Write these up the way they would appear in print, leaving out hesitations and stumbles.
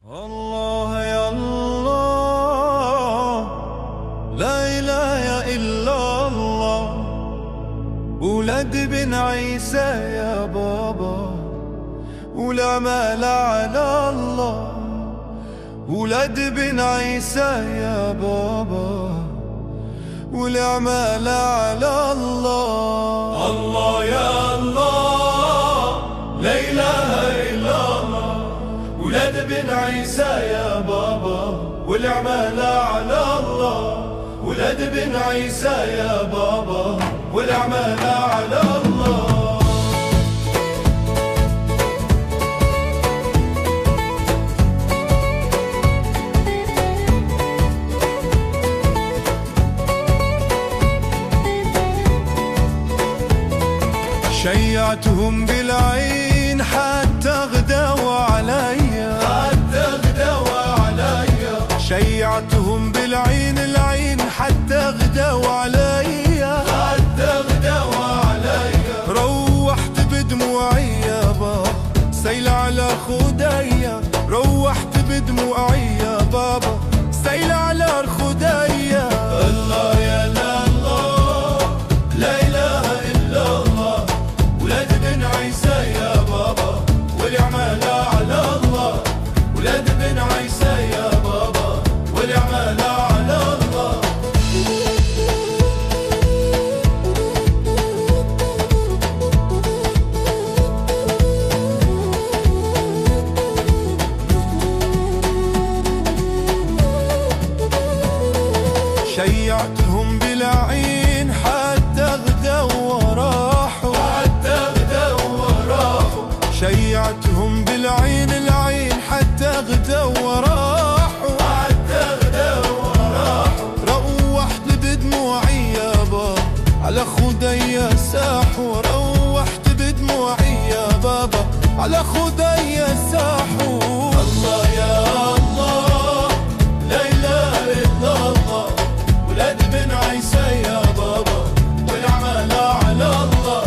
الله يا الله، لا إله إلا الله. ولد بن عيسى يا بابا، والأمال على الله. ولد بن عيسى يا بابا، والأمال على الله. الله يا الله، لا إله إلا الله. ولد بن عيسى يا بابا، والأعمال على الله. ولد بن عيسى يا بابا، والأعمال على الله. شيعتهم بالعين حتى غدوا عليا، حتى غدوا عليا. شيعتهم بالعين العين حتى غدوا عليا، حتى غدوا عليا. روحت بدموعي يابا سيل على خديا، روحت بدموعي يا بابا سيل على خديا. الله يا لا الله، لا إله إلا الله. ولد بن عيسى يا بابا، والأعمال على الله. ولد بن عيسى يا بابا، والأعمال على الله. شيعتهم بالعين حتى غدوا وراحوا، حتى غدوا وراحوا. شيعتهم بالعين العين حتى غدوا وراحوا، حتى غدوا وراحوا. روحت بدموعي يابا على خديا ساحوا، روحت بدموعي يا بابا على خديا ساحوا. الله يا الله، لا إله إلا الله. ولد بن عيسى يا بابا، والأعمال على الله.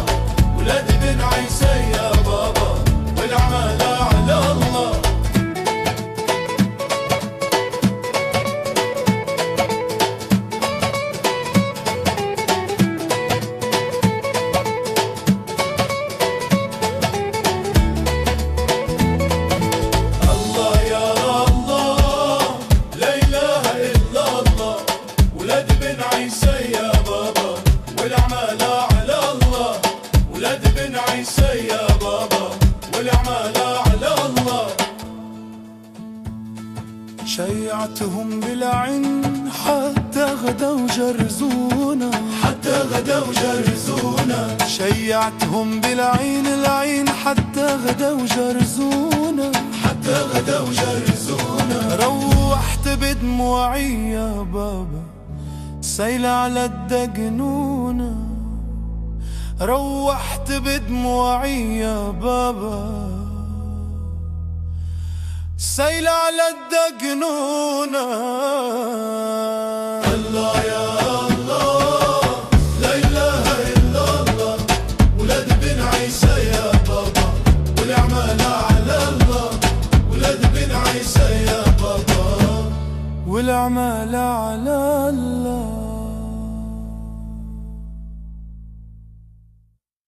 ولد بن عيسى يا بابا، والأعمال على الله. الله يا الله، لا إله إلا الله. ولد بن عيسى يا بابا، والأعمال على الله. ولد بن عيسى يا بابا، والأعمال على الله. شيعتهم بالعين حتى غدوا جرزونا، حتى غدوا جرزونا. شيعتهم بالعين العين حتى غدوا جرزونا، حتى غدوا جرزونا. روحت بدموعي يا بابا سيل على الدقنونة. روحت بدموعي يا بابا سيل على الدقنونة. الله يا الله، لا إله إلا الله. ولد بن عيسى يا بابا، والأعمال على الله. ولد بن عيسى يا بابا، والأعمال على الله.